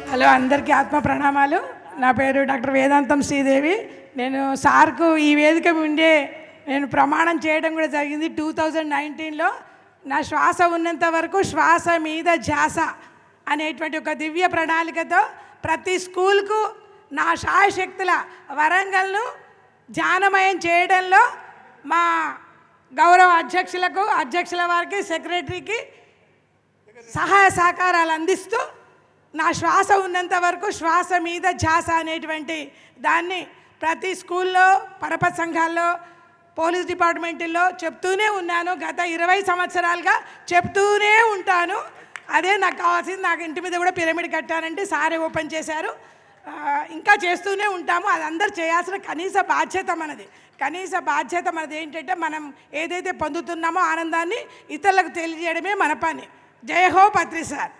Hello, అందరికీ ఆత్మ ప్రణామాలు. నా పేరు డాక్టర్ వేదాంతం శ్రీదేవి. నేను సార్కు ఈ వేదిక ఉండే నేను ప్రమాణం చేయడం కూడా జరిగింది 2019లో. నా శ్వాస ఉన్నంత వరకు శ్వాస మీద ధ్యాస అనేటువంటి ఒక దివ్య ప్రణాళికతో ప్రతి స్కూల్కు నా శాయశక్తుల వరంగల్ను ధ్యానమయం చేయడంలో మా గౌరవ అధ్యక్షుల వారికి, సెక్రటరీకి సహాయ సహకారాలు అందిస్తూ నా శ్వాస ఉన్నంత వరకు శ్వాస మీద ధ్యాస అనేటువంటి దాన్ని ప్రతి స్కూల్లో, పరపతి సంఘాల్లో, పోలీస్ డిపార్ట్మెంట్లో చెప్తూనే ఉన్నాను. గత 20 సంవత్సరాలుగా చెప్తూనే ఉంటాను. అదే నాకు కావాల్సింది. నాకు ఇంటి మీద కూడా పిరమిడ్ కట్టానంటే సారే ఓపెన్ చేశారు. ఇంకా చేస్తూనే ఉంటాము. అది అందరు చేయాల్సిన కనీస బాధ్యత మనది. ఏంటంటే మనం ఏదైతే పొందుతున్నామో ఆనందాన్ని ఇతరులకు తెలియజేయడమే మన పని. జై హో పత్రి సార్.